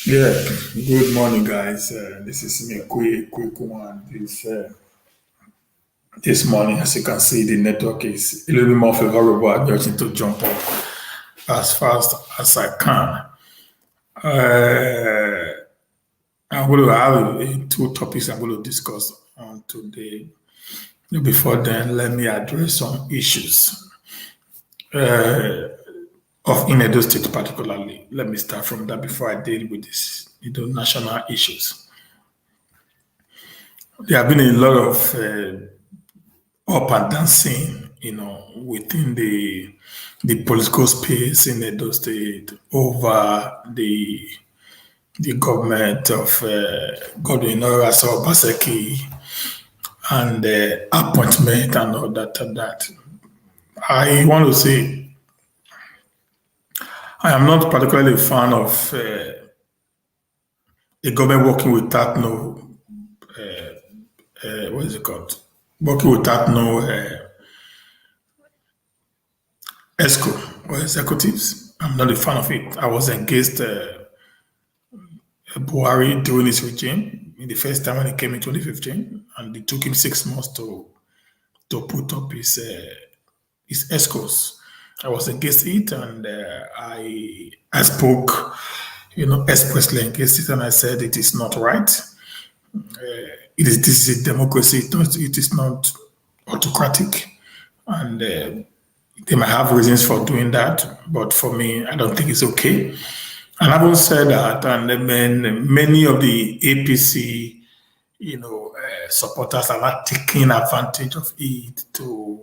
Yeah, good morning, guys. This is me, quick one. This morning, as you can see, the network is a little bit more favorable. I'm just need to jump up as fast as I can. Uh, I'm going to have two topics I'm going to discuss on today. Before then, let me address some issues of in Edo State, particularly. Let me start from that before I deal with this, national issues. There have been a lot of up and dancing, within the political space in Edo State over the government of Godwin Orasa Obaseki and appointment and all that and that. I want to say I am not particularly a fan of the government working without no what is it called? Working without no ESCO or executives. I'm not a fan of it. I was against Buhari during his regime in the first time when he came in 2015, and it took him 6 months to put up his ESCOs. I was against it, and I spoke, expressly against it, and I said it is not right. This is a democracy. It is not autocratic, and they might have reasons for doing that, but for me, I don't think it's okay. And having said that, and then many of the APC, supporters are not taking advantage of it to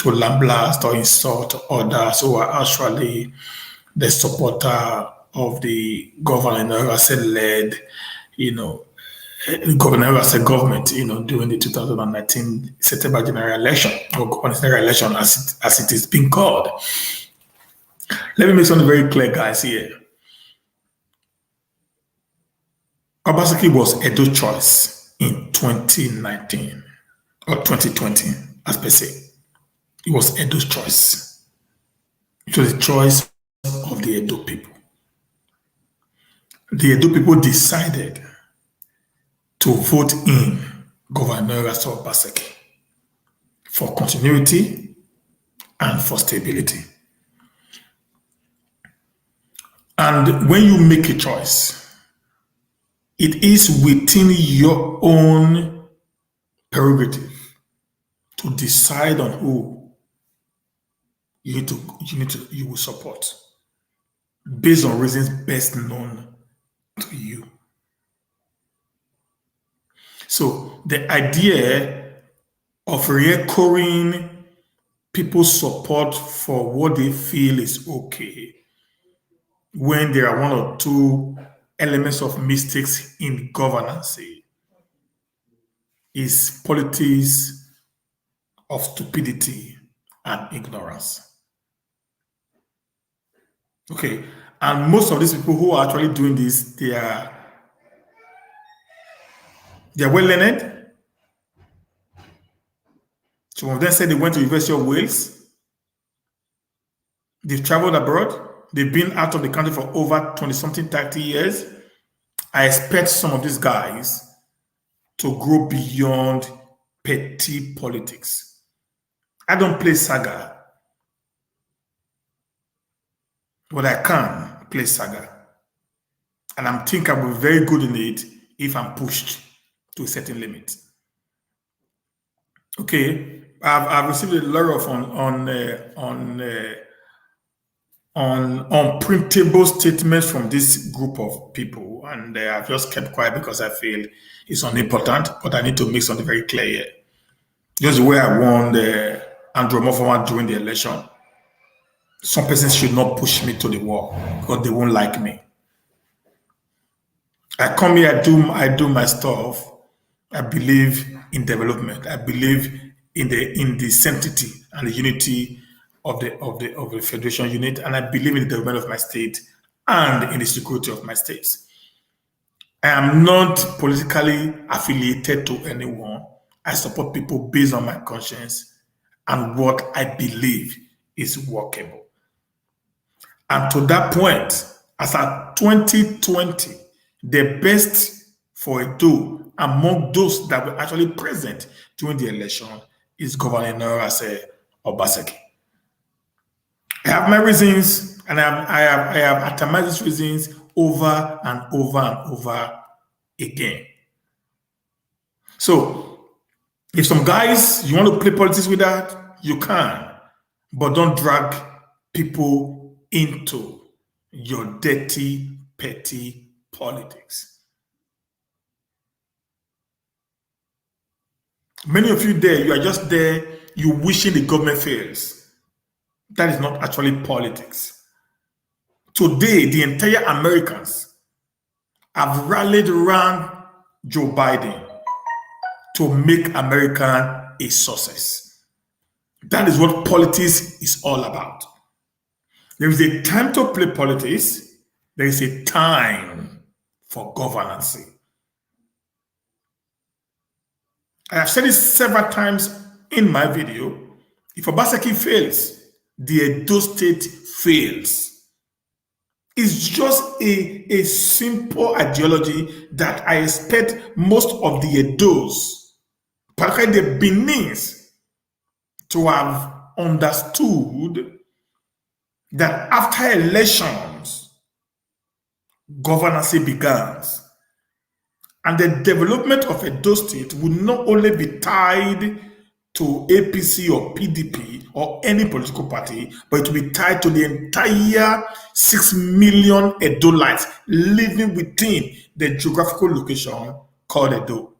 lambaste or insult others who are actually the supporter of the governor as a led, governor as a government, during the 2019 September general election or governor election as it is being called. Let me make something very clear, guys, here. Obaseki was Edo choice in 2019 or 2020, as per se. It was Edo's choice. It was the choice of the Edo people. The Edo people decided to vote in Governor Rasul Obaseki for continuity and for stability. And when you make a choice, it is within your own prerogative to decide on who you will support based on reasons best known to you. So the idea of recurring people's support for what they feel is okay when there are one or two elements of mistakes in governance is politics of stupidity and ignorance. Okay, and most of these people who are actually doing this, they are well learned. Some of them said they went to the University of Wales. They've traveled abroad. They've been out of the country for over 20 something, 30 years. I expect some of these guys to grow beyond petty politics. I don't play saga, but I can play saga. And I think I'll be very good in it if I'm pushed to a certain limit. Okay, I've received a lot of unprintable statements from this group of people, and I've just kept quiet because I feel it's unimportant, but I need to make something very clear here. Just the way I warned Andrew Mofama during the election, some persons should not push me to the wall because they won't like me. I come here, I do my stuff. I believe in development. I believe in the sanctity and the unity of the federation unit, and I believe in the development of my state and in the security of my states. I am not politically affiliated to anyone. I support people based on my conscience and what I believe is workable. And to that point, as at 2020, the best for Edo among those that were actually present during the election is Governor Norase Obaseki. I have my reasons, and I have atomized these reasons over and over and over again. So, if some guys you want to play politics with that, you can, but don't drag people into your dirty, petty politics. Many of you there, you are just there, you wishing the government fails. That is not actually politics. Today, the entire Americans have rallied around Joe Biden to make America a success. That is what politics is all about. There is a time to play politics. There is a time for governance. I have said this several times in my video. If Obaseki fails, the Edo State fails. It's just a simple ideology that I expect most of the Edos, particularly the Benins, to have understood that after elections, governance begins. And the development of Edo State will not only be tied to APC or PDP or any political party, but it will be tied to the entire 6 million Edolites living within the geographical location called Edo.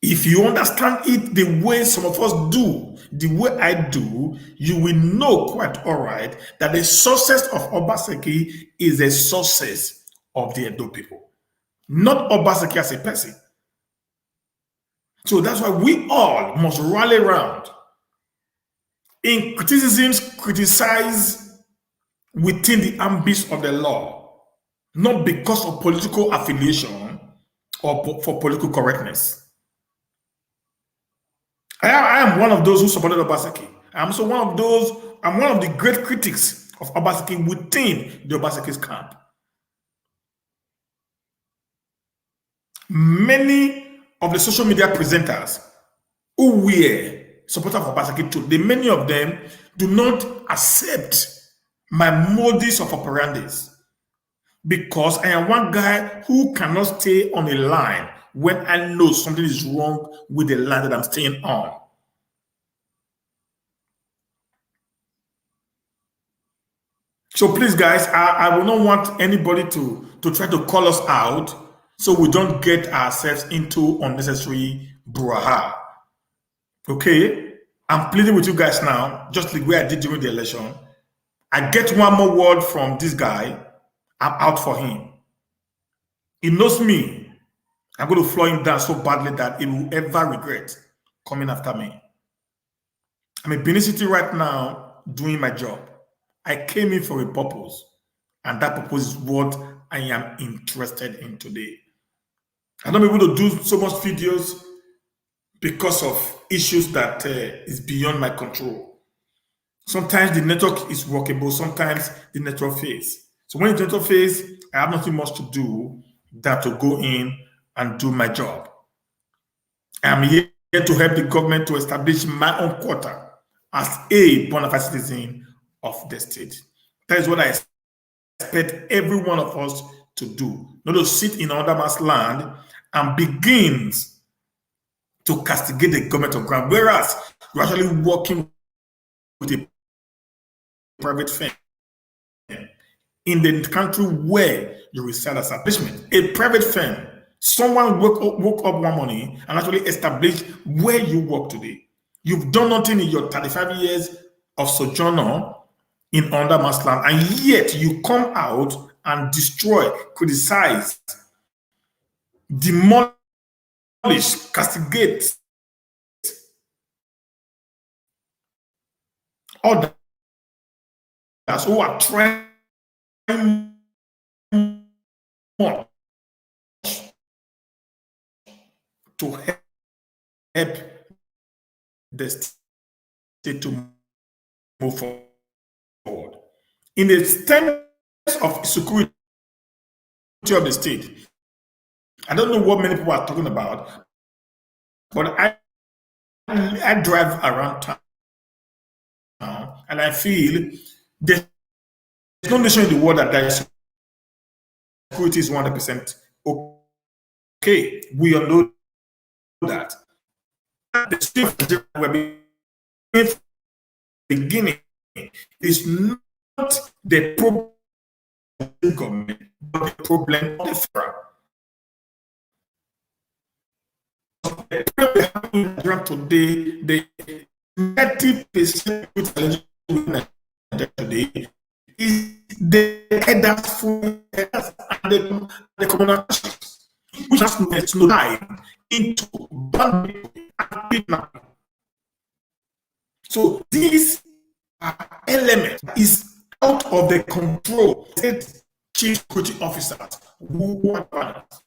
If you understand it the way some of us do, the way I do, you will know quite all right that the success of Obaseki is a success of the Edo people, not Obaseki as a person. So that's why we all must rally around. In criticisms, criticize within the ambit of the law, not because of political affiliation or for political correctness. I am one of those who supported Obaseki. I'm also one of those, I'm one of the great critics of Obaseki within the Obaseki's camp. Many of the social media presenters who were supporters of Obaseki today, many of them do not accept my modus of operandis because I am one guy who cannot stay on a line when I know something is wrong with the line that I'm staying on. So please, guys, I will not want anybody to try to call us out so we don't get ourselves into unnecessary brouhaha. Okay? I'm pleading with you guys now, just like where I did during the election. I get one more word from this guy, I'm out for him. He knows me. I'm going to floor him down so badly that he will ever regret coming after me. I'm in Benin City right now doing my job. I came in for a purpose, and that purpose is what I am interested in today. I'm not able to do so much videos because of issues that is beyond my control. Sometimes the network is workable, sometimes the network fails. So when the network fails, I have nothing much to do than to go in and do my job. I'm here to help the government to establish my own quota as a bona fide citizen of the state. That is what I expect every one of us to do, not to sit in another man's land and begins to castigate the government of ground, whereas you're actually working with a private firm in the country where you reside as establishment. A private firm, someone woke up one morning and actually established where you work today. You've done nothing in your 35 years of sojourner in under man's land, and yet you come out and destroy, criticize, demolish, castigate others who are trying much to help the state to move forward. In the terms of security of the state, I don't know what many people are talking about, but I drive around town and I feel there's no nation in the world that their security is 100% okay. We all know that. The state of Nigeria we're beginning is not the problem of the government, but the problem of the federal. The problem today, the 90% today is the headers for the communications, which has no time into bandwidth and kidnapping. So this element is out of the control of the chief security officers who want balance.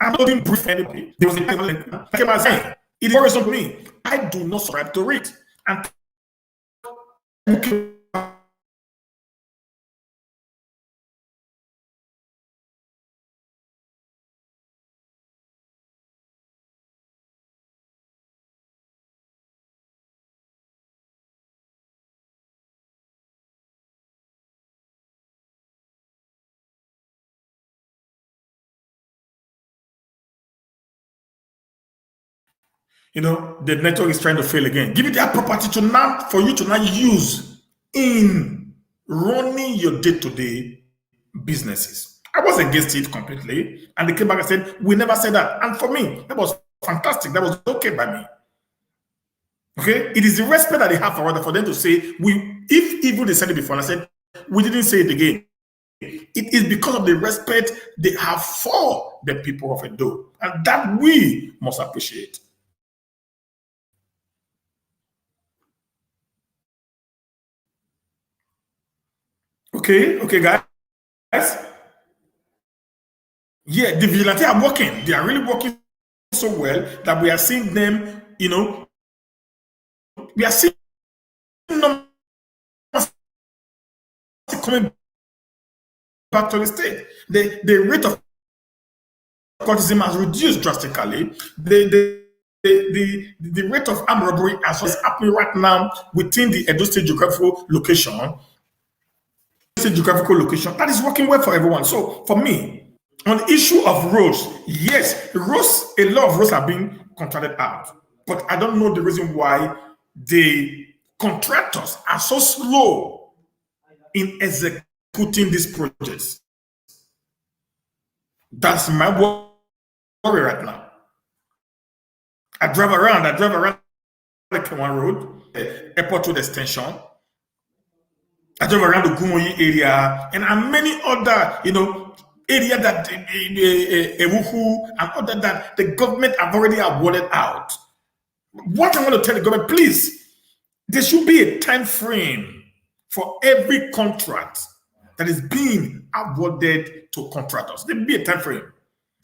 I'm not even brief anybody. There was a like I was saying, it worrisome to me. I do not subscribe to it. And the network is trying to fail again. Give it that property to now for you to now use in running your day-to-day businesses. I was against it completely, and they came back and said, "We never said that." And for me, that was fantastic. That was okay by me. Okay, it is the respect that they have for them to say, if even they said it before, and I said, we didn't say it again. It is because of the respect they have for the people of Edo, and that we must appreciate. Okay, guys. Yeah, the vigilante are working. They are really working so well that we are seeing them, we are seeing them coming back to the state. The rate of cultism has reduced drastically. The rate of armed robbery as well is happening right now within the Edo State geographical location. That is working well for everyone. So for me, on the issue of roads, yes, a lot of roads are being contracted out. But I don't know the reason why the contractors are so slow in executing these projects. That's my worry right now. I drive around the K1 Road, Airport Road Extension. I drive around the Gumoyi area and many other, area that Ewuhu and other that the government have already awarded out. What I want to tell the government, please, there should be a time frame for every contract that is being awarded to contractors. There will be a time frame.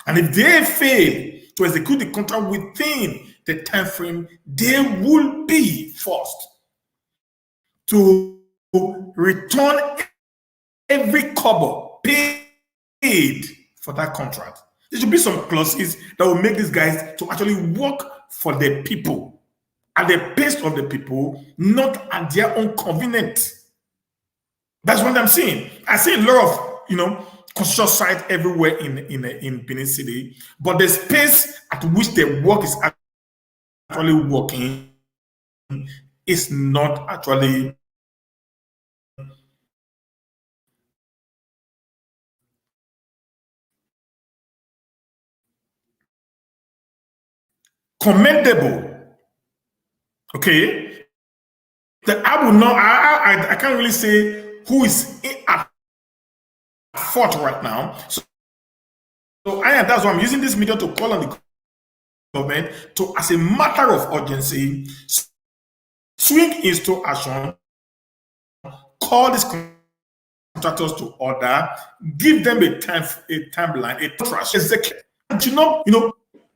And if they fail to execute the contract within the time frame, they will be forced to return every kobo paid for that contract. There should be some clauses that will make these guys to actually work for the people at the pace of the people, not at their own convenience. That's what I'm saying. I see a lot of construction sites everywhere in Benin City, but the space at which the work is actually working is not actually commendable. Okay, I will not. I can't really say who is at fault right now. So that's why I'm using this media to call on the government to, as a matter of urgency, swing into action, call these contractors to order, give them a timeline, a trash execute.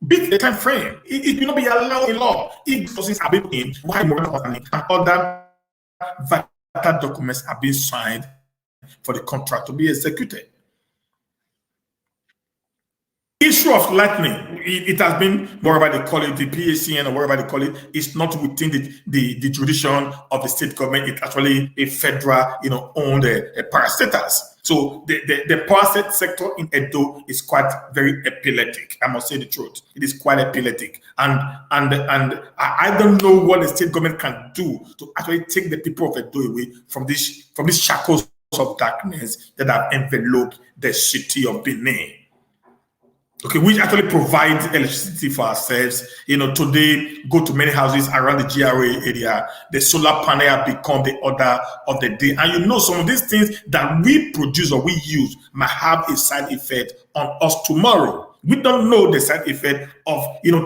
Beat the time frame. It will not be allowed in law if processes are being in, why and other vital documents are being signed for the contract to be executed. Issue of lightning, it has been, whatever they call it, the PACN or whatever they call it, it's not within the jurisdiction of the state government. It's actually a federal, owned parastatals. So the power sector in Edo is quite very epileptic. I must say the truth. It is quite epileptic. And I don't know what the state government can do to actually take the people of Edo away from these shackles of darkness that have enveloped the city of Benin. Okay, we actually provide electricity for ourselves. Today, go to many houses around the GRA area. The solar panel have become the order of the day. And some of these things that we produce or we use might have a side effect on us tomorrow. We don't know the side effect of,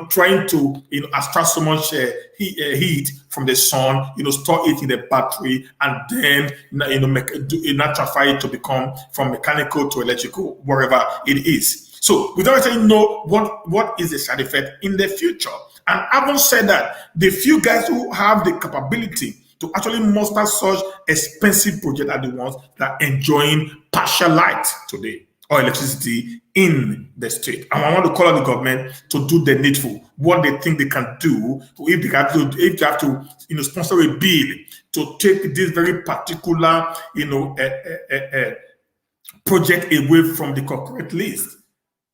trying to, extract so much heat from the sun, store it in the battery, and then, electrify it to become from mechanical to electrical, wherever it is. So we don't actually know what is the side effect in the future. And having said that, the few guys who have the capability to actually muster such expensive projects are the ones that are enjoying partial light today or electricity in the state. And I want to call on the government to do the needful, what they think they can do, if they have to sponsor a bill to take this very particular project away from the corporate list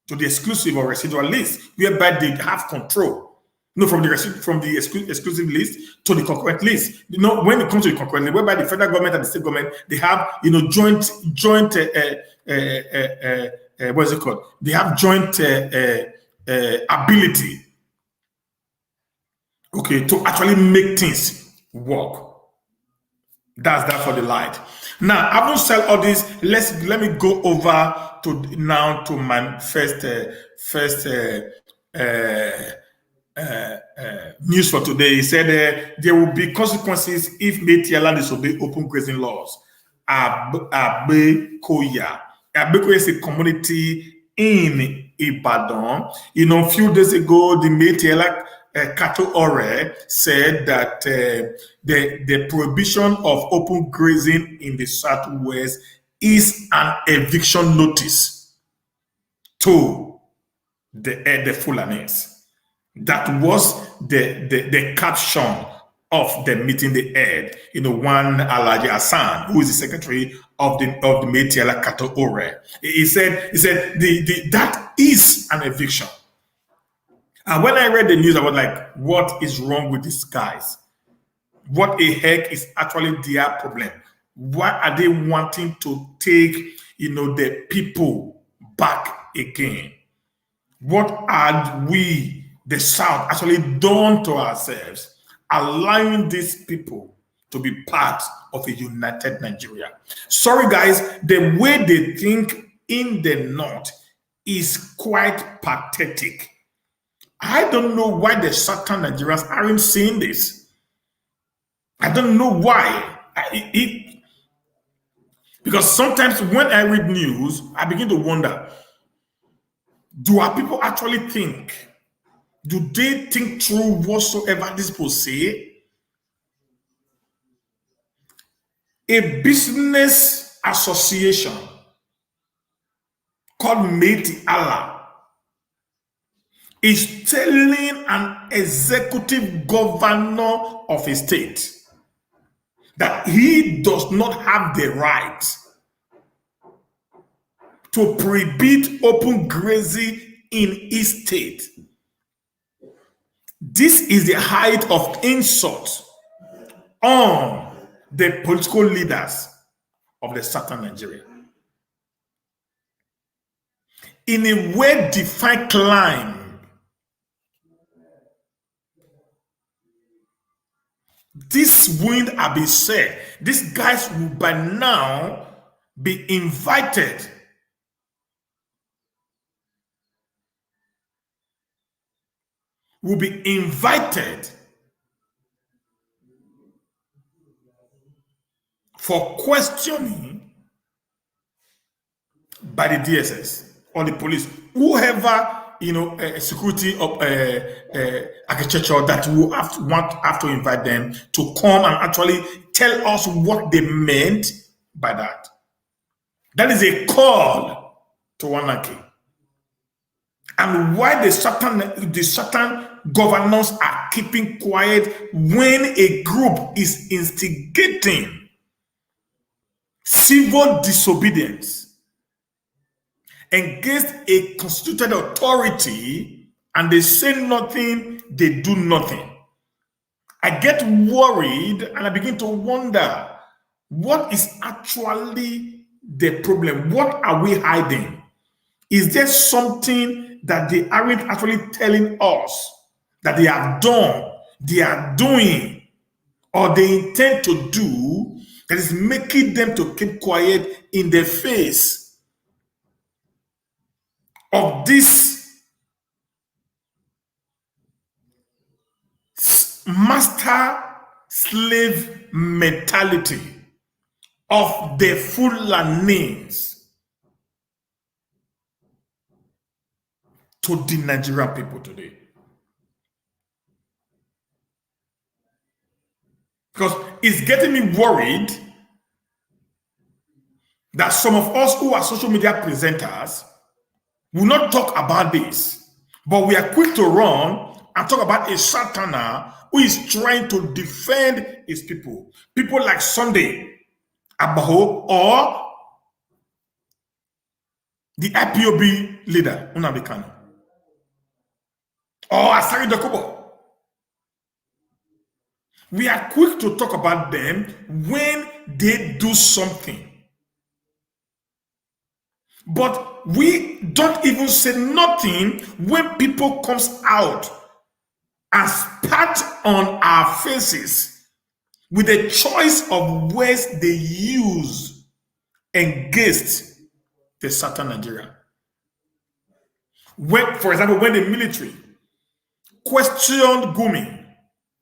to the exclusive or residual list, whereby they have control. From the exclusive list to the concurrent list. When it comes to the concurrent list, whereby the federal government and the state government, they have joint what's it called? They have joint ability, okay, to actually make things work. That's that for the light. Now, having said all this, let me go over to my first news for today. He said there will be consequences if Miyetti Allah disobey open grazing laws. Agbekoya. Agbekoya is a community in Ibadan. A few days ago, the Miyetti Allah Cattle Ore said that the prohibition of open grazing in the Southwest is an eviction notice to the Fulanis. That was the caption of the meeting they had. One Alhaji Hassan, who is the secretary of the Miyetti Allah Cattle Ore, he said that is an eviction. And when I read the news, I was like, what is wrong with these guys? What the heck is actually their problem? Why are they wanting to take, the people back again? What are we, the South, actually done to ourselves, allowing these people to be part of a united Nigeria? Sorry, guys, the way they think in the North is quite pathetic. I don't know why the Southern Nigerians aren't seeing this. I don't know why. Because sometimes when I read news, I begin to wonder, do our people actually think? Do they think through whatsoever these people say? A business association called Miyetti Allah is telling an executive governor of a state that he does not have the right to prohibit open grazing in his state. This is the height of insult on the political leaders of the Southern Nigeria. In a well-defined climb, this wind have been said, these guys will by now be invited for questioning by the DSS or the police, whoever security of architecture that will have to invite them to come and actually tell us what they meant by that. That is a call to anarchy. And why the certain governors are keeping quiet when a group is instigating civil disobedience against a constituted authority, and they say nothing, they do nothing. I get worried and I begin to wonder, what is actually the problem? What are we hiding? Is there something that they aren't actually telling us that they have done, they are doing, or they intend to do that is making them to keep quiet in the face of this master slave mentality of the Fulanis to the Nigerian people today? Because it's getting me worried that some of us who are social media presenters will not talk about this, but we are quick to run and talk about a Satana who is trying to defend his people. People like Sunday Abaho or the IPOB leader, Nnamdi Kanu, or Asari Dokubo. We are quick to talk about them when they do something. But we don't even say nothing when people comes out and spat on our faces with the choice of words they use against the Southern Nigeria. When, for example, when the military questioned Gumi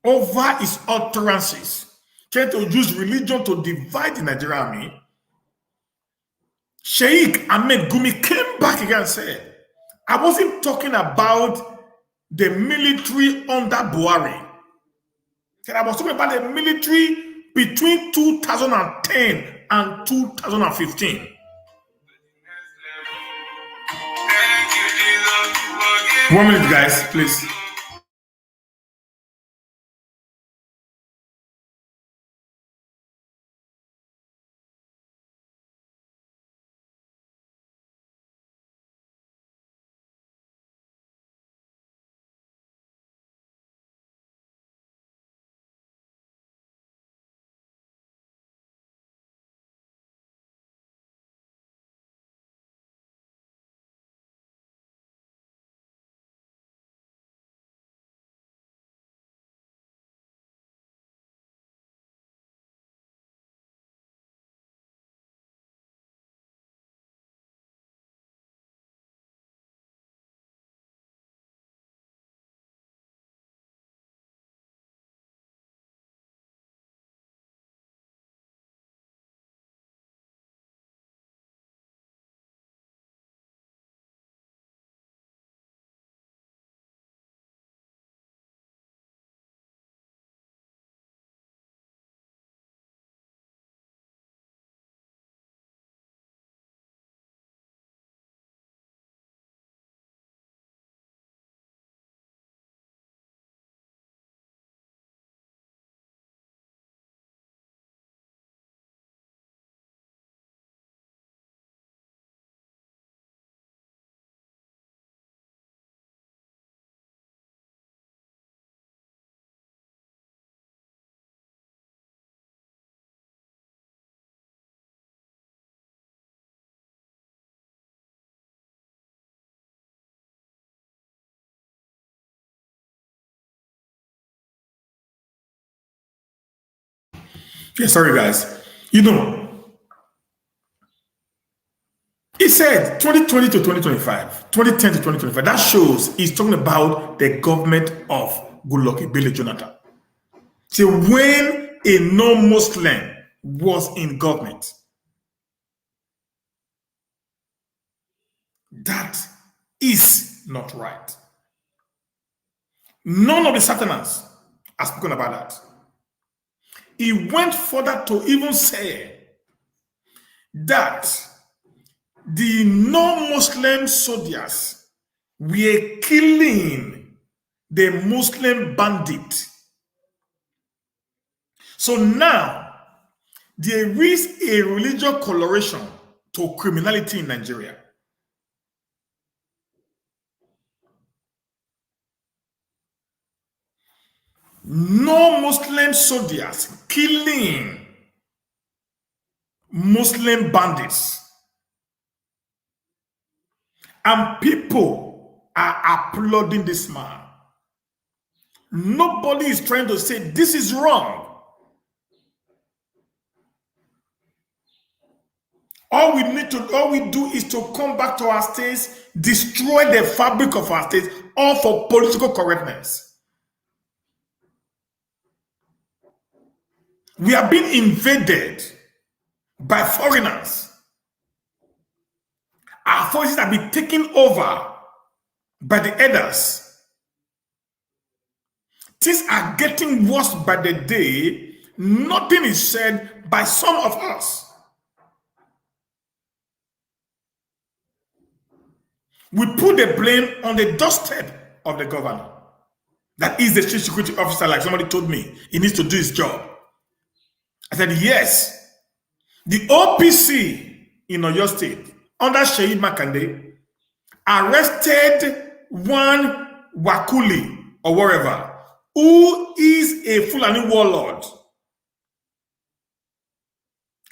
over his utterances, trying to use religion to divide the Nigerian army, Sheikh Ahmed Gumi came back again and said, I wasn't talking about the military under Buhari. I was talking about the military between 2010 and 2015. One minute, guys, please. Yeah, sorry, guys. You know, he said 2020 to 2025, 2010 to 2025. That shows he's talking about the government of Goodluck Ebele Jonathan. So when a non-Muslim was in government, that is not right. None of the Satanans have spoken about that. He went further to even say that the non-Muslim soldiers were killing the Muslim bandit. So now, there is a religious coloration to criminality in Nigeria. Non-Muslim soldiers killing Muslim bandits. And people are applauding this man. Nobody is trying to say this is wrong. All we do is to come back to our states, destroy the fabric of our states, all for political correctness. We are being invaded by foreigners. Our forces are being taken over by the elders. Things are getting worse by the day. Nothing is said by some of us. We put the blame on the doorstep of the governor. That is the chief security officer, like somebody told me. He needs to do his job. I said, yes. The OPC in Oyo State, under Sheyi Makinde, arrested one Wakili or wherever, who is a Fulani warlord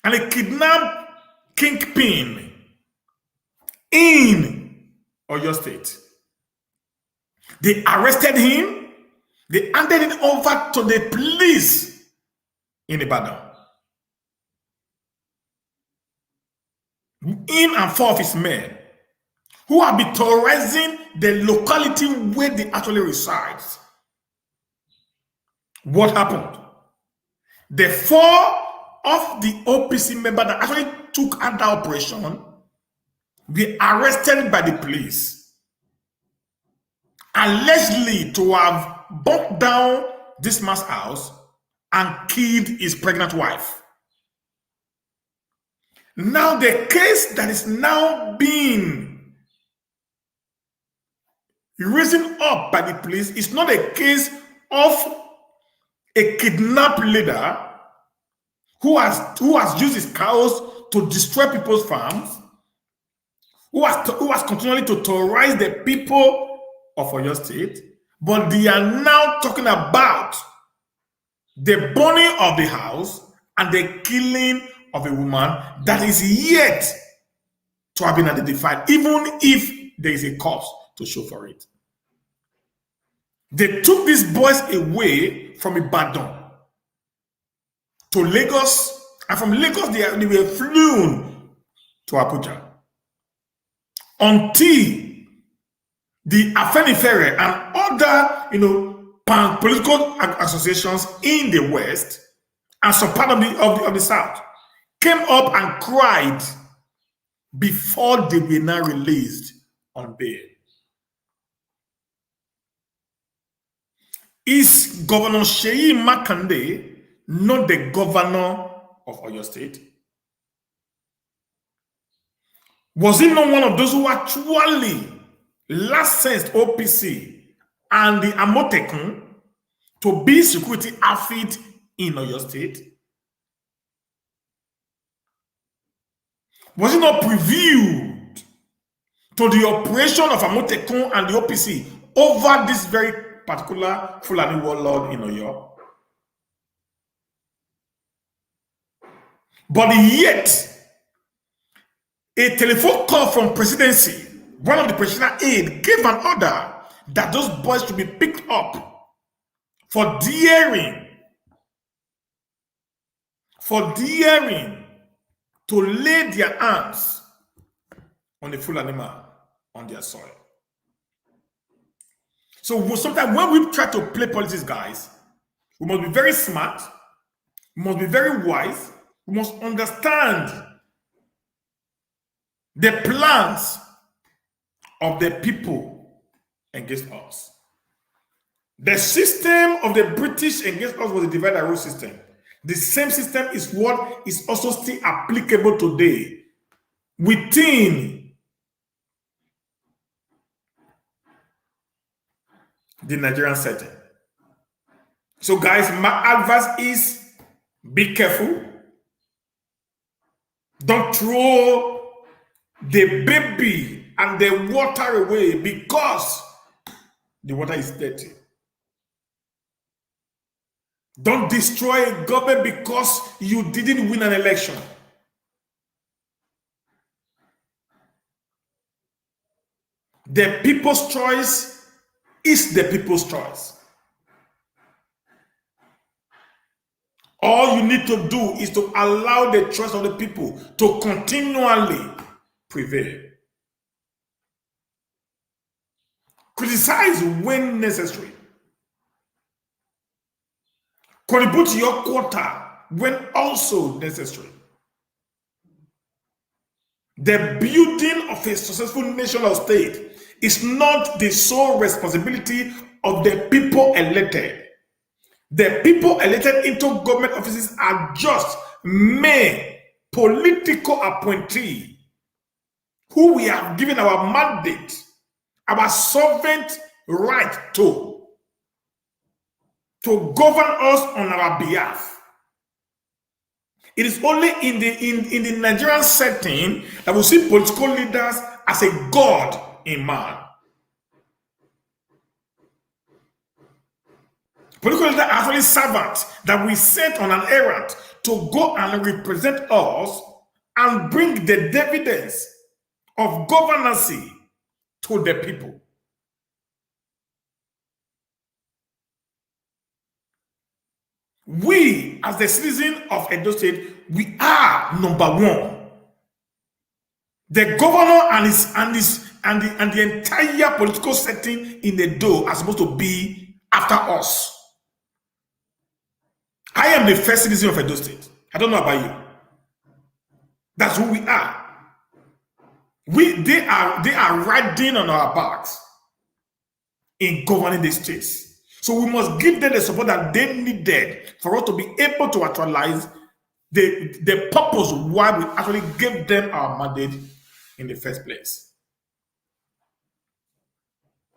and a kidnapped kingpin in Oyo State. They arrested him. They handed it over to the police in Ibadan. Him and 4 of his men, who have been terrorizing the locality where they actually reside. What happened? The 4 of the OPC members that actually took out the operation were arrested by the police, allegedly to have burnt down this man's house and killed his pregnant wife. Now the case that is now being risen up by the police is not a case of a kidnapped leader who has used his cows to destroy people's farms, who has continually to terrorize the people of Oyo State, but they are now talking about the burning of the house and the killing of a woman that is yet to have been identified, even if there is a cause to show for it. They took these boys away from Ibadan to Lagos, and from Lagos they were flown to Abuja until the Afenifere and other political associations in the West and some part of the South came up and cried before they were now released on bail. Is Governor Sheyi Makinde not the governor of Oyo State? Was he not one of those who actually licensed OPC and the Amotekun to be security outfit in Oyo State? Was it not previewed to the operation of Amotekun and the OPC over this very particular Fulani warlord in Oyo? But yet, a telephone call from presidency, one of the presidential aides gave an order that those boys should be picked up for daring to lay their hands on the Fulani man on their soil. So sometimes when we try to play politics, guys, we must be very smart, we must be very wise, we must understand the plans of the people against us. The system of the British against us was a divide and rule system. The same system is what is also still applicable today within the Nigerian setting. So, guys, my advice is be careful. Don't throw the baby and the water away because the water is dirty. Don't destroy a government because you didn't win an election. The people's choice is the people's choice. All you need to do is to allow the choice of the people to continually prevail. Criticize when necessary. Contribute to your quota when also necessary. The building of a successful nation or state is not the sole responsibility of the people elected. The people elected into government offices are just mere political appointees who we have given our mandate, our sovereign right to govern us on our behalf. It is only in the Nigerian setting that we see political leaders as a god in man. Political leaders are actually servants that we sent on an errand to go and represent us and bring the dividends of governance to the people. We, as the citizen of Edo State, we are number one. The governor and the entire political setting in Edo are supposed to be after us. I am the first citizen of Edo State. I don't know about you. That's who we are. They are riding on our backs in governing the states. So we must give them the support that they needed for us to be able to actualize the purpose why we actually gave them our mandate in the first place.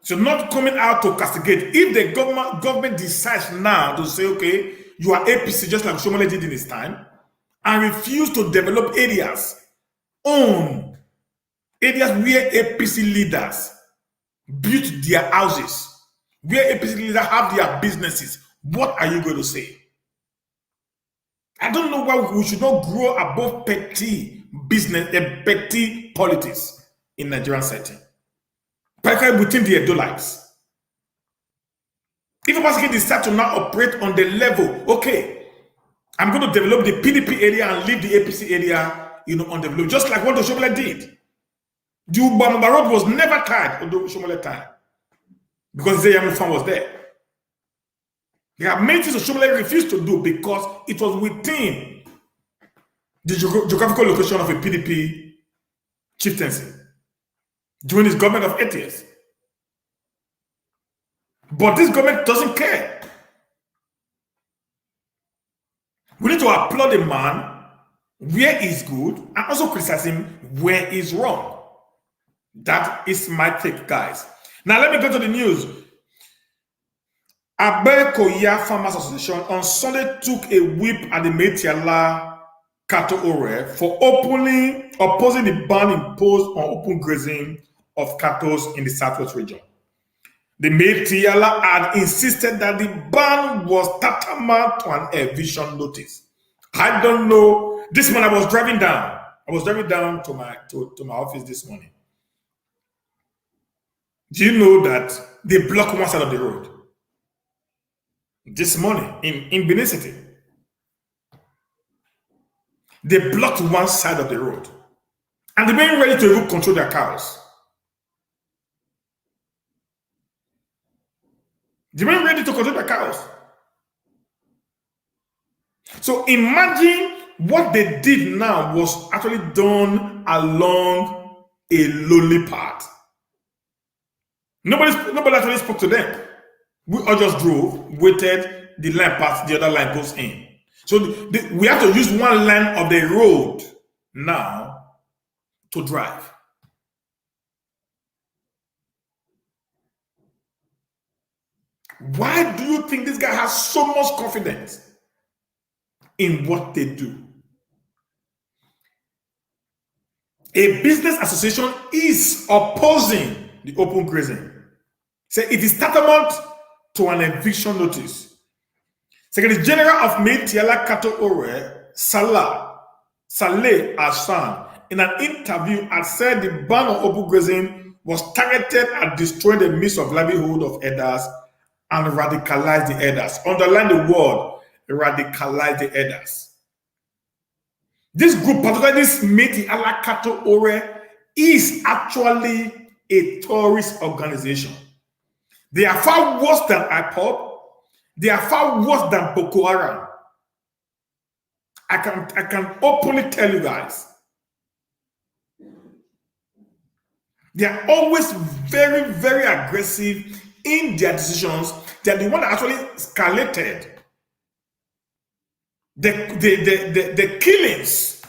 So not coming out to castigate. If the government decides now to say, okay, you are APC just like Shomole did in his time, and refuse to develop areas where APC leaders built their houses, where APC leaders have their businesses, what are you going to say? I don't know why we should not grow above petty business and petty politics in Nigerian setting, particularly within the Edolites. If a person decides to now operate on the level, okay, I'm going to develop the PDP area and leave the APC area, undeveloped, just like what the Oshomole did. The Ubamba Road was never tied on the Oshomole time because the young farm was there. There are many things Oshomole refused to do because it was within the geographical location of a PDP chieftaincy during his government of 8 years. But this government doesn't care. We need to applaud the man where he's good and also criticize him where he's wrong. That is my take, guys. Now let me go to the news. Agbekoya Farmers Association on Sunday took a whip at the Miyetti Allah Over for opposing the ban imposed on open grazing of cattle in the southwest region. The Miyetti Allah had insisted that the ban was tantamount to an eviction notice. I don't know. This morning I was driving down. To my office this morning. Do you know that they block one side of the road? This morning in Benin City. They blocked one side of the road. And they weren't ready to even control their cows. They weren't ready to control their cows. So imagine what they did now was actually done along a lonely path. Nobody actually spoke to them. We all just drove, waited, the line passed, the other line goes in. So we have to use one line of the road now to drive. Why do you think this guy has so much confidence in what they do? A business association is opposing the open grazing. So it is tantamount to an eviction notice. Secretary General of Miyetti Allah Over, Saleh Hassan, in an interview, had said the ban on open grazing was targeted at destroying the means of livelihood of herders and radicalize the herders. Underline the word, radicalize the herders. This group, particularly this Miyetti Allah Over, is actually a terrorist organization. They are far worse than IPOB. They are far worse than Boko Haram. I can openly tell you guys. They are always very, very aggressive in their decisions. They are the one that actually escalated the killings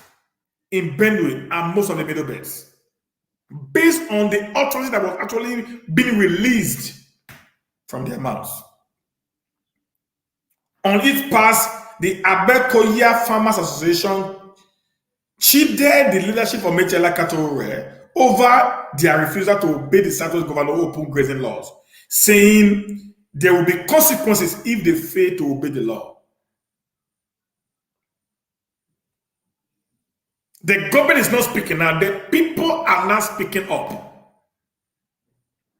in Benue and most of the Middle Belts, based on the authority that was actually being released from their mouths. On its past, the Agbekoya Farmers Association chided the leadership of Miyetti Allah over their refusal to obey the Southwest Governor open grazing laws, saying there will be consequences if they fail to obey the law. The government is not speaking now. The people are not speaking up.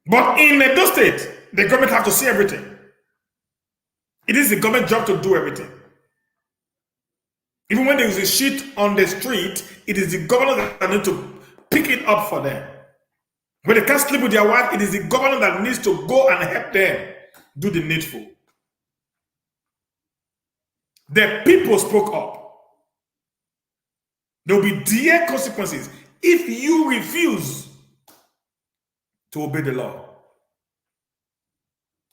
But in Edo State, the government have to see everything. It is the government job to do everything. Even when there is a shit on the street, it is the governor that needs to pick it up for them. When they can't sleep with their wife, it is the governor that needs to go and help them do the needful. The people spoke up. There will be dire consequences if you refuse to obey the law.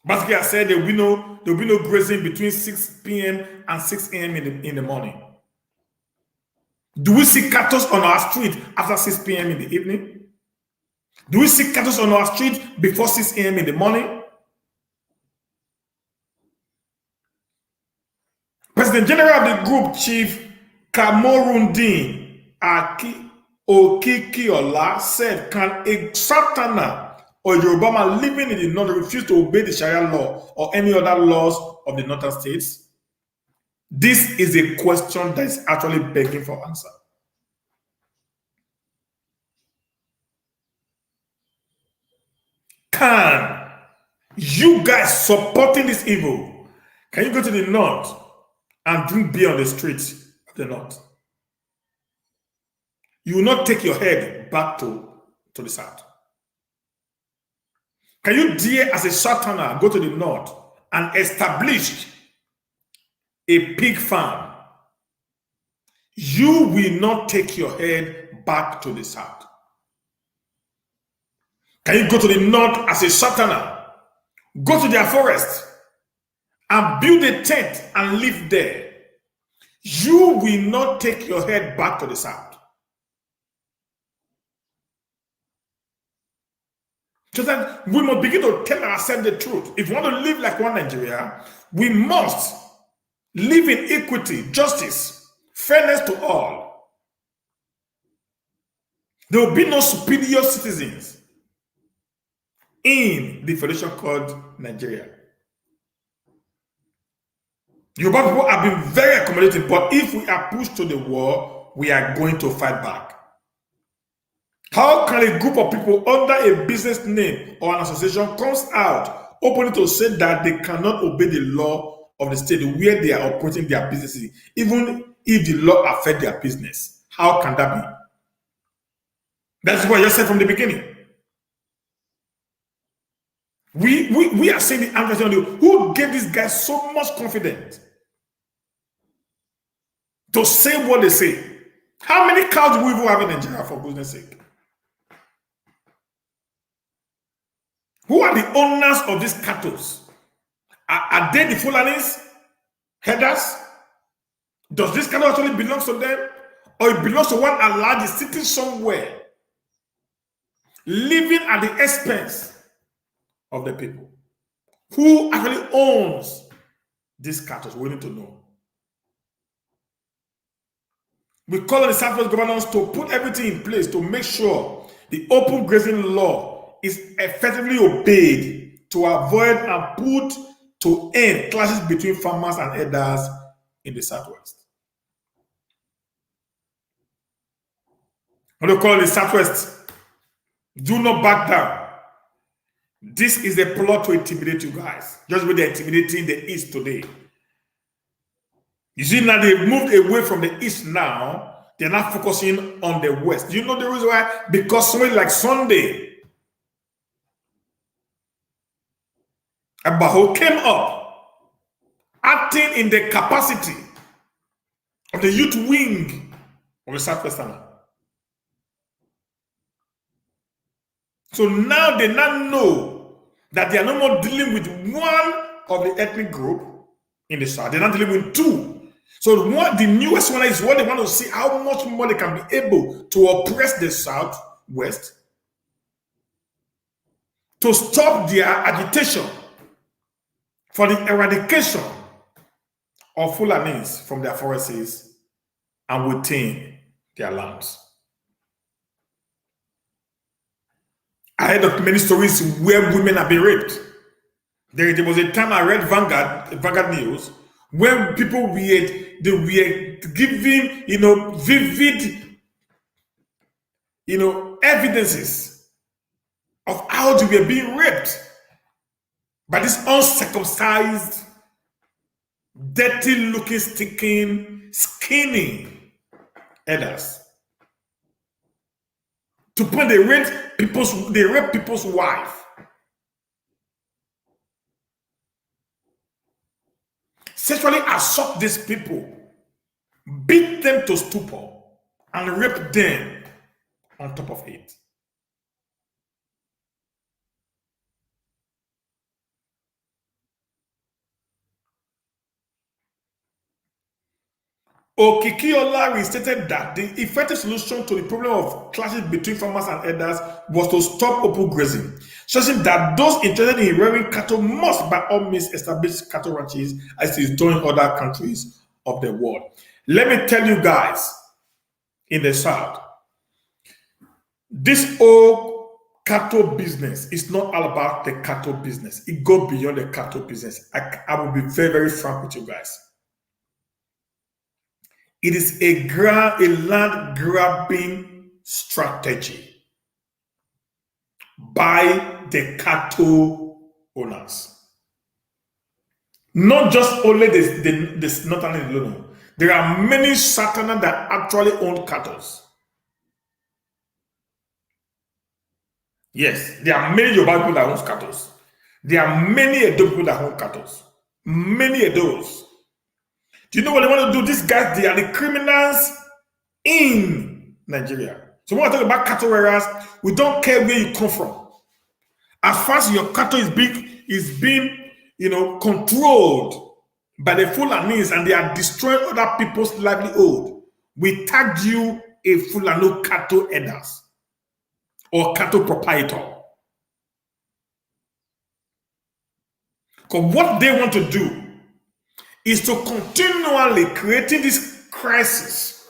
Basically, I said there will be no grazing between 6 p.m. and 6 a.m. in the morning. Do we see cattle on our street after 6 p.m. in the evening? Do we see cattle on our street before 6 a.m. in the morning? President General of the group, Chief Kamorundin Okikiola, said, can a Southerner or a Yoruba man living in the north refuse to obey the Sharia law or any other laws of the northern states? This is a question that is actually begging for answer. Can you guys supporting this evil, can you go to the north and drink beer on the streets of the north? You will not take your head back to the south. Can you dare as a Southerner go to the north and establish a pig farm? You will not take your head back to the south. Can you go to the north as a Southerner, go to their forest and build a tent and live there? You will not take your head back to the south. So that we must begin to tell ourselves the truth. If we want to live like one Nigeria, we must live in equity, justice, fairness to all. There will be no superior citizens in the federation called Nigeria. Yoruba people have been very accommodating, but if we are pushed to the wall, we are going to fight back. How can a group of people under a business name or an association comes out openly to say that they cannot obey the law of the state where they are operating their businesses, even if the law affects their business? How can that be? That's what I just said from the beginning. We are saying the answer. Who gave this guy so much confidence to say what they say? How many cows do we even have in Nigeria, for goodness sake? Who are the owners of these cattle? Are they the Fulanis, herders? Does this cattle actually belong to them? Or it belongs to one Allah sitting somewhere living at the expense of the people. Who actually owns these cattle? We need to know. We call on the Southwest governors to put everything in place to make sure the open grazing law is effectively obeyed to avoid and put to end clashes between farmers and herders in the Southwest. When we call the Southwest, do not back down. This is a plot to intimidate you guys, just with the intimidating the East today. You see, now they've moved away from the East now. They're not focusing on the West. Do you know the reason why? Because somebody like Sunday Agbekoya came up acting in the capacity of the youth wing of the Southwestern. So now they now know that they are no more dealing with one of the ethnic group in the South. They're not dealing with two. So what the newest one is what they want to see how much more they can be able to oppress the Southwest, to stop their agitation for the eradication of Fulanis from their forests and within their lands. I heard of many stories where women have been raped. There was a time I read Vanguard News when people were giving, vivid, evidences of how they were being raped by this uncircumcised, dirty-looking, stinking, skinny herders. To point they rape people's wife. Sexually assault these people, beat them to stupor, and rape them on top of it. Wakili restated that the effective solution to the problem of clashes between farmers and herders was to stop open grazing, stressing that those interested in rearing cattle must by all means establish cattle ranches as is done in other countries of the world. Let me tell you guys, in the South, this old cattle business is not all about the cattle business. It goes beyond the cattle business. I will be very, very frank with you guys. It is a land grabbing strategy by the cattle owners. Not just only the northern alone. There are many Southerners that actually own cattle. Yes, there are many Yoruba people that own cattle. There are many Edo people that own cattle. Many Edos. Do you know what they want to do? These guys, they are the criminals in Nigeria. So when I talk about cattle rearers, we don't care where you come from. As far as your cattle is being controlled by the Fulanis and they are destroying other people's livelihood, we tag you a Fulano cattle herders or cattle proprietor. Because what they want to do is to continually creating this crisis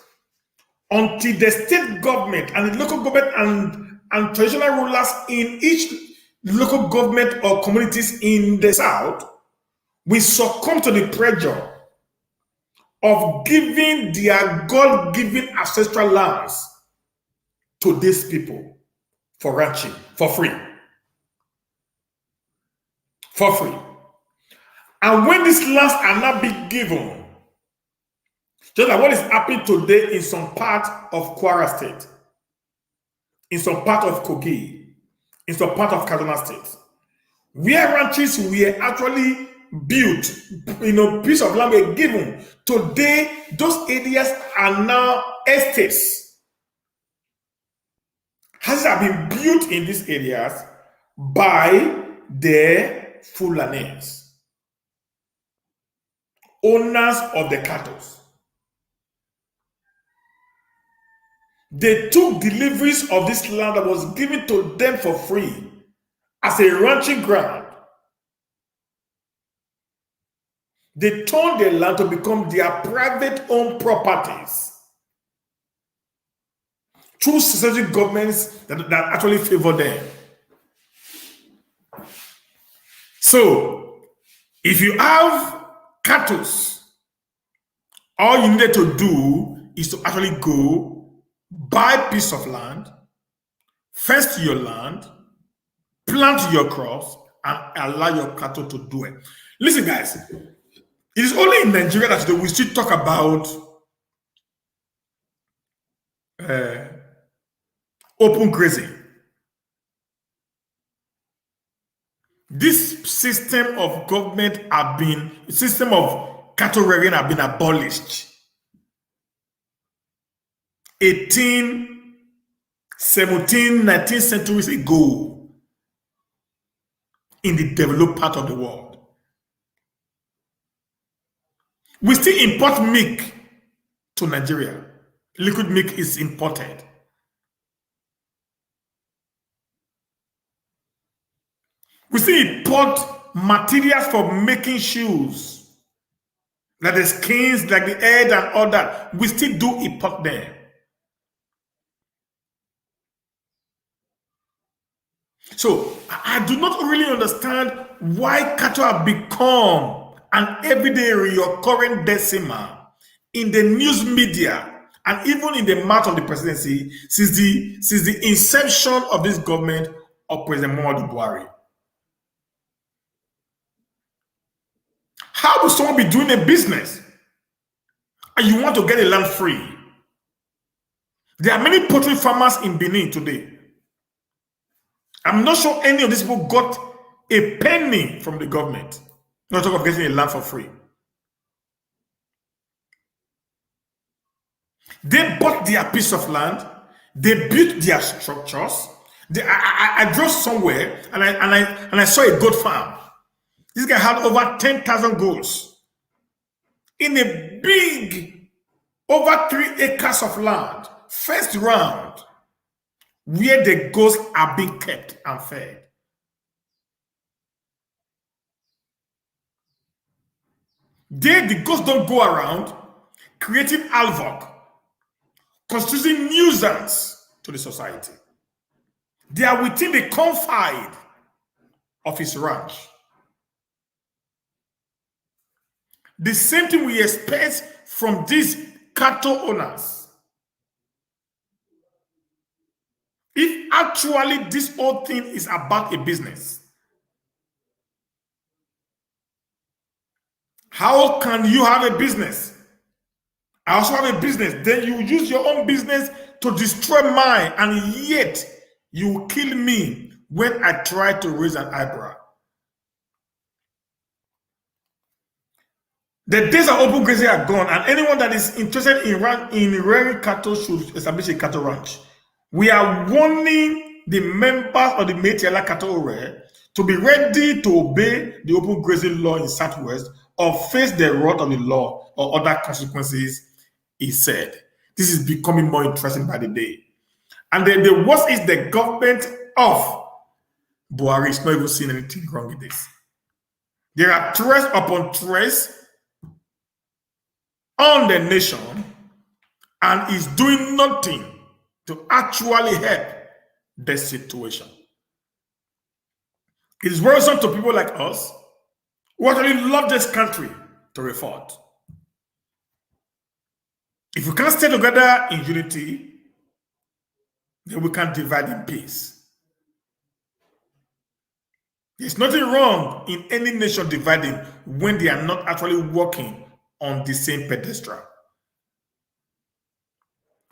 until the state government and the local government and traditional rulers in each local government or communities in the South will succumb to the pressure of giving their God-given ancestral lands to these people for ranching, for free. For free. And when these lands are not being given, just like what is happening today in some part of Kwara State, in some part of Kogi, in some part of Kaduna State, where ranches were actually built, piece of land were given. Today, those areas are now estates. Houses have been built in these areas by the Fulanis, owners of the cattle. They took deliveries of this land that was given to them for free as a ranching ground. They turned their land to become their private owned properties through successive governments that actually favor them. So, if you have cattle, all you needed to do is to actually go buy a piece of land, fence your land, plant your crops, and allow your cattle to do it. Listen, guys, it is only in Nigeria that we still talk about open grazing. This system of government system of cattle rearing have been abolished 18, 17, 19th centuries ago in the developed part of the world. We still import milk to Nigeria. Liquid milk is imported. We still import materials for making shoes, like the skins, like the head and all that. We still do import them. So I do not really understand why cattle have become an everyday recurring decimal in the news media and even in the mouth of the presidency since the inception of this government of President Muhammadu Buhari. How will someone be doing a business and you want to get a land free? There are many poultry farmers in Benin today. I'm not sure any of these people got a penny from the government. Not talk of getting a land for free. They bought their piece of land. They built their structures. I drove somewhere and I saw a goat farm. This guy had over 10,000 goats in a big, over 3 acres of land, first round, where the goats are being kept and fed. The goats don't go around creating havoc, constituting nuisance to the society. They are within the confine of his ranch. The same thing we expect from these cattle owners. If actually this whole thing is about a business, how can you have a business? I also have a business. Then you use your own business to destroy mine, and yet you kill me when I try to raise an eyebrow. The days of open grazing are gone, and anyone that is interested in rearing cattle should establish a cattle ranch. We are warning the members of the Miyetti Allah Cattle Over to be ready to obey the open grazing law in Southwest or face the wrath of the law or other consequences, he said. This is becoming more interesting by the day. And then the worst is the government of Buhari is not even seeing anything wrong with this. There are threats upon threats on the nation and is doing nothing to actually help the situation. It is worrisome to people like us who actually love this country to report. If we can't stay together in unity, then we can't divide in peace. There's nothing wrong in any nation dividing when they are not actually working on the same pedestal.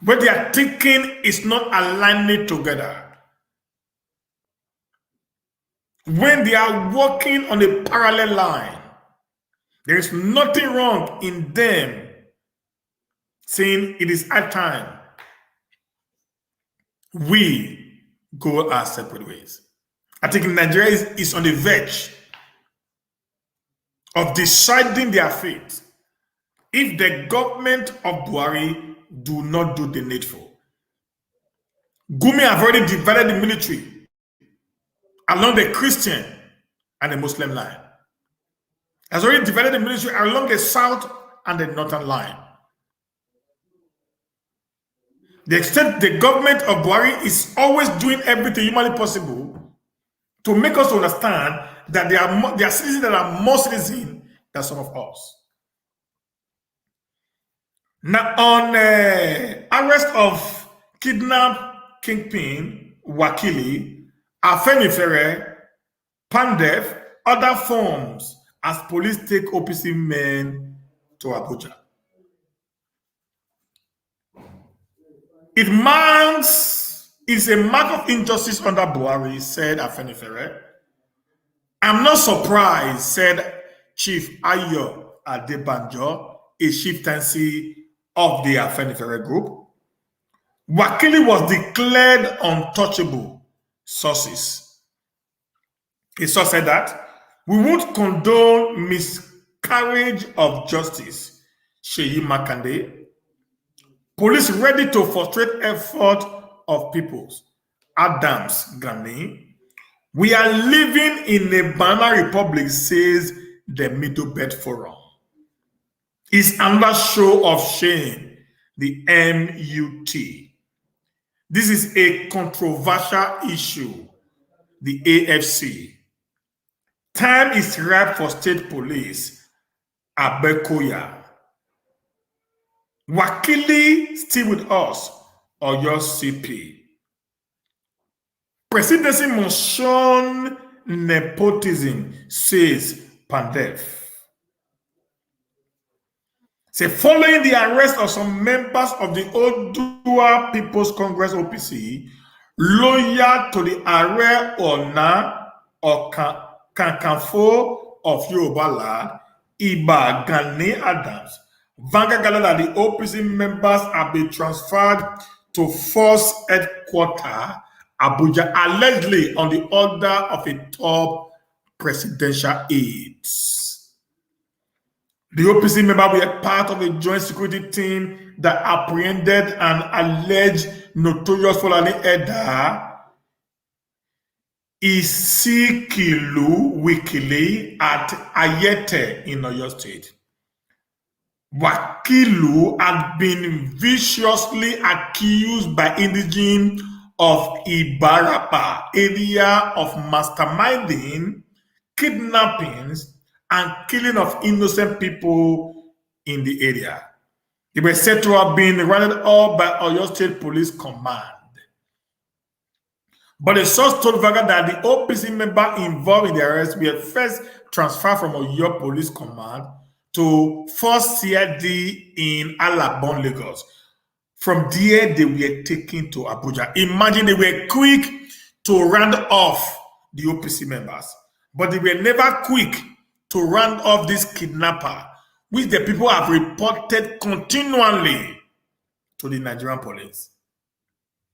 When their thinking is not aligning together. When they are working on a parallel line, there is nothing wrong in them saying it is our time. We go our separate ways. I think Nigeria is on the verge of deciding their fate if the government of Buhari do not do the needful. Gumi have already divided the military along the Christian and the Muslim line. Has already divided the military along the south and the northern line. The extent the government of Buhari is always doing everything humanly possible to make us understand that there are citizens that are more citizens than some of us. Now, on arrest of Kidnap, Kingpin, Wakili, Afenifere, PANDEF, other forms as police take OPC men to Abuja. It's a mark of injustice under Buhari, said Afenifere. I'm not surprised, said Chief Ayo Adebanjo, a chieftaincy of the Afenifere group. Wakili was declared untouchable. Sources. A source said that we won't condone miscarriage of justice. Sheyi Makinde. Police ready to frustrate effort of peoples. Adams Gani. We are living in a banana republic, says the Middle Belt Forum. It's another show of shame, the MUT. This is a controversial issue, the AFC. Time is ripe for state police, Agbekoya. Wakili still with us, or your CP. Presidency must shun nepotism, says PANDEF. Say, following the arrest of some members of the Odua People's Congress OPC, loyal to the Ààrẹ Ọ̀nà Kakanfò of Yoruba land, Iba Gani Adams, Vanguard gathered that the OPC members have been transferred to Force Headquarters, Abuja, allegedly on the order of a top presidential aide. The OPC members were part of a joint security team that apprehended an alleged notorious Fulani elder, Isikilu Wakili, at Ayete in Oyo State. Wakilu had been viciously accused by indigenes of Ibarapa area of masterminding kidnappings and killing of innocent people in the area. They were said to have been rounded up by Oyo State Police Command. But the source told Vanguard that the OPC member involved in the arrest were first transferred from Oyo Police Command to Force CID in Alabon, Lagos. From there, they were taken to Abuja. Imagine, they were quick to round off the OPC members, but they were never quick to round off this kidnapper, which the people have reported continually to the Nigerian police.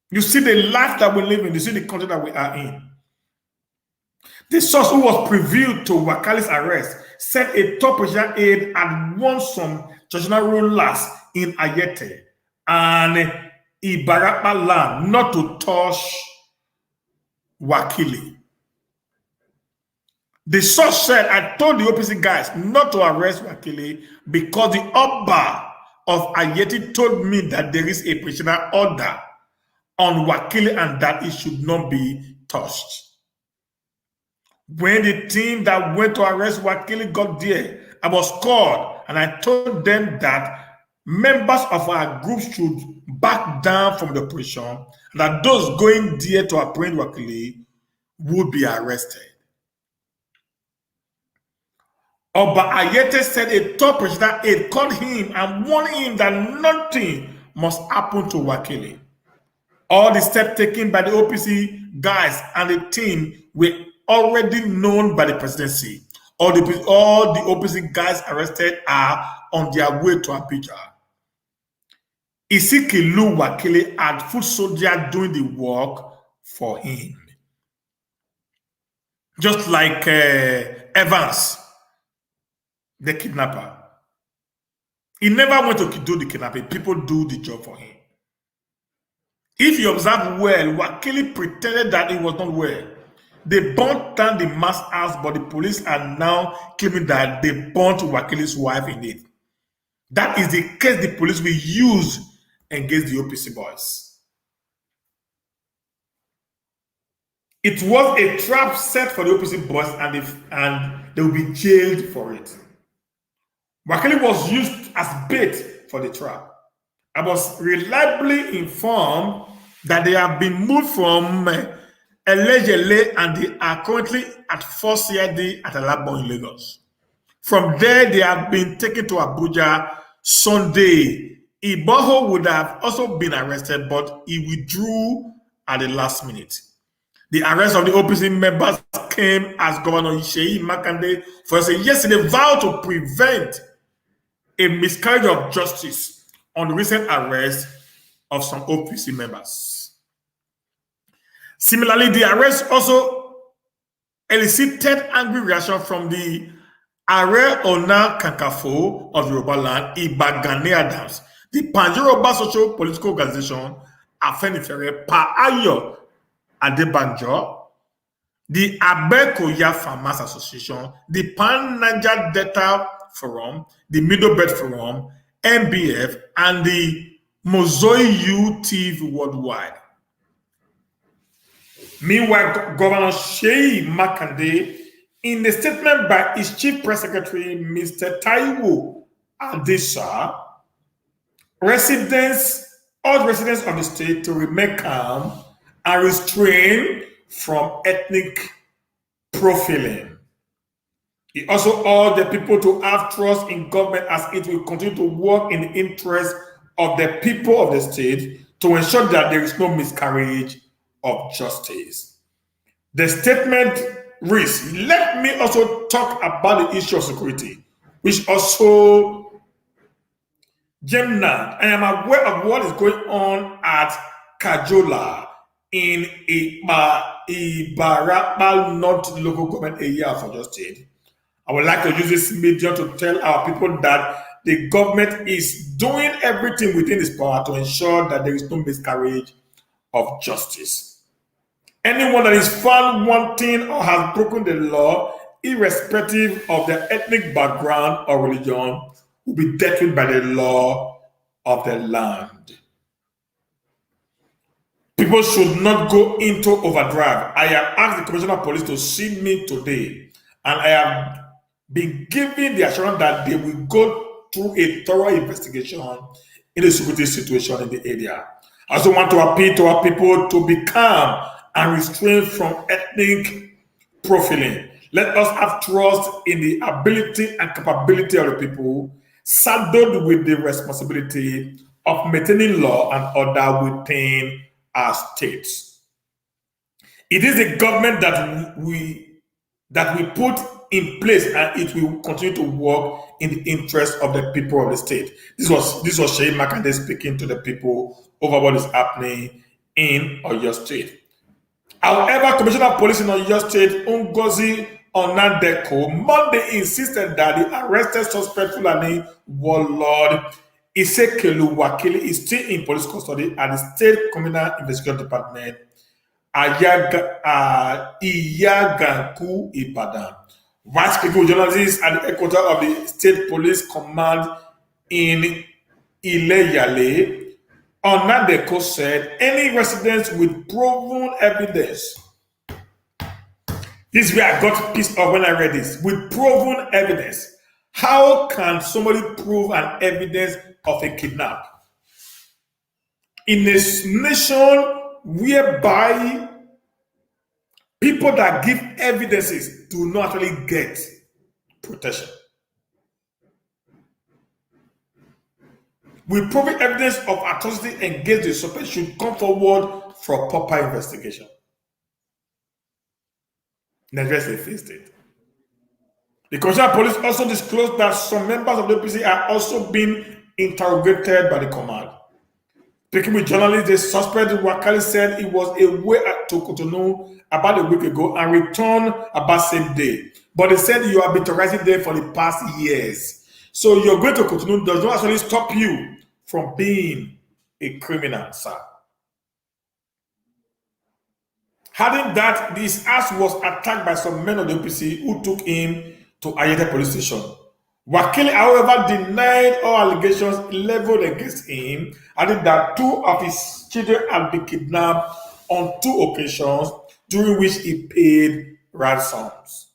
You see the life that we live in, you see the country that we are in. The source who was previewed to Wakali's arrest said a top presidential aide had won some traditional rulers in Ayete and Ibarapa land not to touch Wakili. The source said, I told the OPC guys not to arrest Wakili because the Oba of Ayete told me that there is a presidential order on Wakili and that it should not be touched. When the team that went to arrest Wakili got there, I was called and I told them that members of our group should back down from the operation and that those going there to apprehend Wakili would be arrested. Oba Ayete said a top presidential aide called him and warned him that nothing must happen to Wakili. All the steps taken by the OPC guys and the team were already known by the presidency. All the OPC guys arrested are on their way to Abuja. Isikilu Wakili had foot soldier doing the work for him. Just like Evans, the kidnapper. He never went to do the kidnapping. People do the job for him. If you observe well, Wakili pretended that it was not well. They burnt down the mass house, but the police are now claiming that they burnt Wakili's wife in it. That is the case the police will use against the OPC boys. It was a trap set for the OPC boys, and they will be jailed for it. Wakili was used as bait for the trap. I was reliably informed that they have been moved from Elejele and they are currently at 4 CID at Alabo in Lagos. From there, they have been taken to Abuja Sunday. Iboho would have also been arrested, but he withdrew at the last minute. The arrest of the OPC members came as Governor Seyi Makinde for yesterday vowed to prevent a miscarriage of justice on the recent arrest of some OPC members. Similarly, the arrest also elicited angry reaction from the Ààrẹ Ọ̀nà Kakanfò of Yoruba land, Ìbà Gani Adams, the Pan-Yoruba social political organization, Afenifere, Pa Ayo Adebanjo, the Agbekoya Farmers Association, the Pan-Niger Delta Forum, the Middle Belt Forum, MBF, and the Mozoi TV Worldwide. Meanwhile, Governor Seyi Makinde, in a statement by his chief press secretary, Mr. Taiwo Adesha, urged residents of the state to remain calm and restrain from ethnic profiling. He also urged the people to have trust in government as it will continue to work in the interest of the people of the state to ensure that there is no miscarriage of justice. The statement reads, let me also talk about the issue of security, which also Gemna. I am aware of what is going on at Kajola in Ibarapa North local government area of Oyo State. I would like to use this medium to tell our people that the government is doing everything within its power to ensure that there is no miscarriage of justice. Anyone that is found wanting or has broken the law, irrespective of their ethnic background or religion, will be dealt with by the law of the land. People should not go into overdrive. I have asked the Commissioner of Police to see me today, and I have been given the assurance that they will go through a thorough investigation in the security situation in the area. I also want to appeal to our people to be calm and restrain from ethnic profiling. Let us have trust in the ability and capability of the people, saddled with the responsibility of maintaining law and order within our states. It is the government that we put in place, and it will continue to work in the interest of the people of the state. This was Seyi Makinde speaking to the people over what is happening in Oyo State. However, Commissioner of Police in Oyo State, Ngozi Onadeko, Monday insisted that the arrested suspect Fulani warlord Isekelu Wakili is still in police custody at the State Criminal Investigation Department, Iyaganku, Ibadan. While speaking with journalists at the headquarters of the State Police Command in Ileyale, Onadeko said any residents with proven evidence. This is where I got pissed off when I read this. With proven evidence. How can somebody prove an evidence of a kidnap? In a nation whereby people that give evidences do not actually get protection. With proven evidence of atrocity against the suspect should come forward for proper investigation. Nigeria is a failed state. The Commissioner of Police also disclosed that some members of the OPC are also being interrogated by the command. Speaking with journalists, the suspect Wakili said he was away to Cotonou about a week ago and returned about same day. But they said you have been terrorizing there for the past years. So you're going to Cotonou does not actually stop you from being a criminal, sir. Adding that his house was attacked by some men of the OPC who took him to Ayete police station. Wakili, however, denied all allegations leveled against him, adding that two of his children had been kidnapped on 2 occasions, during which he paid ransoms.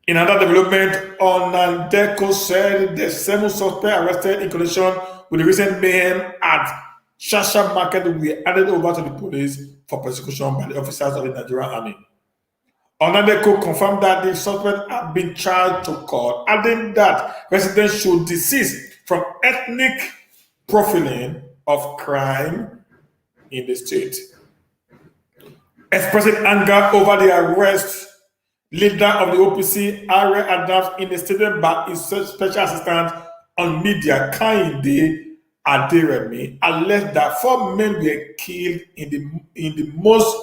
In another development, Onandeko said the 7 suspects arrested in connection with the recent mayhem at Shasha Market were handed over to the police for prosecution by the officers of the Nigerian Army. Onandeko confirmed that the suspects had been charged to court, adding that residents should desist from ethnic profiling of crime in the state. Expressing anger over the arrest, leader of the OPC, Are Adams, in a statement by his special assistant on media, Kehinde Aderemi, alleged that 4 men were killed in the most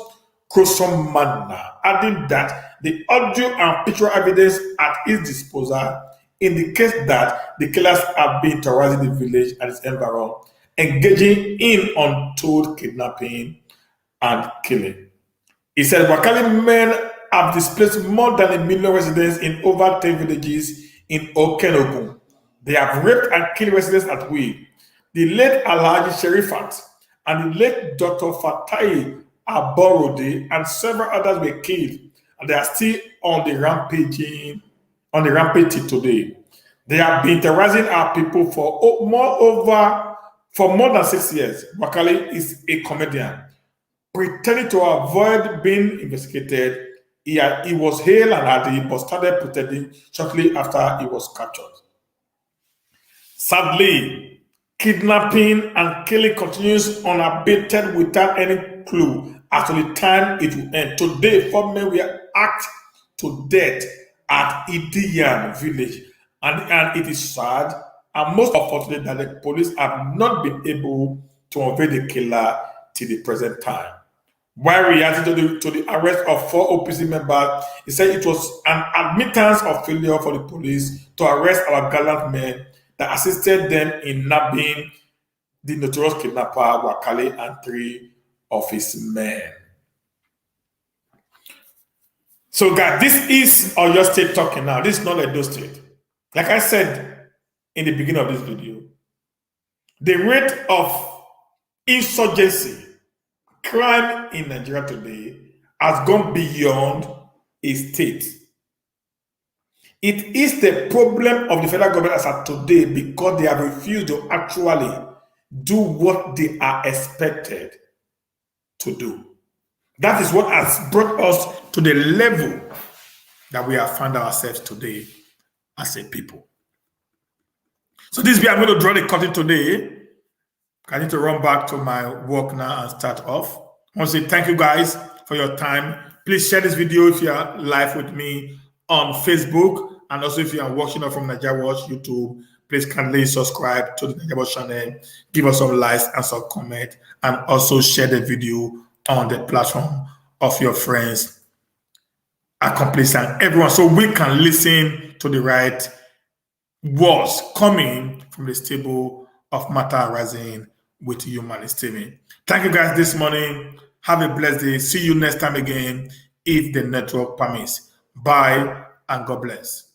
gruesome manner, adding that the audio and picture evidence at his disposal indicates that the killers have been terrorizing the village and its environment, engaging in untold kidnapping and killing. He said Wakili men have displaced more than 1 million residents in over 10 villages in Okenogun. They have raped and killed residents at will. The late Alhaji Sherifat and the late Dr. Fatai Aborode and several others were killed, and they are still on the rampage till today. They have been terrorizing our people for more than 6 years. Wakili is a comedian. Pretending to avoid being investigated, he was hailed and hardy, but started pretending shortly after he was captured. Sadly, kidnapping and killing continues unabated without any clue as to the time it will end. Today, 4 men were hacked to death at Idiyan village, and it is sad and most unfortunate that the police have not been able to unveil the killer till the present time. While reacting to the arrest of 4 OPC members, he said it was an admittance of failure for the police to arrest our gallant men that assisted them in nabbing the notorious kidnapper Wakili and 3 of his men. So guys, this is Oyo State talking now. This is not Edo State. Like I said in the beginning of this video, the rate of insurgency, crime in Nigeria today has gone beyond a state. It is the problem of the federal government as of today because they have refused to actually do what they are expected to do. That is what has brought us to the level that we have found ourselves today as a people. So this way I'm going to draw the curtain today. I need to run back to my work now and start off. I want to say thank you guys for your time. Please share this video if you are live with me on Facebook, and also if you are watching us from Nigeria Watch YouTube, please kindly subscribe to the Nigeria Watch channel, give us some likes and some comment, and also share the video on the platform of your friends, accomplices, and everyone, so we can listen to the right words coming from the stable of Matter Rising with Humanist TV. Thank you guys this morning. Have a blessed day. See you next time again if the network permits. Bye and God bless.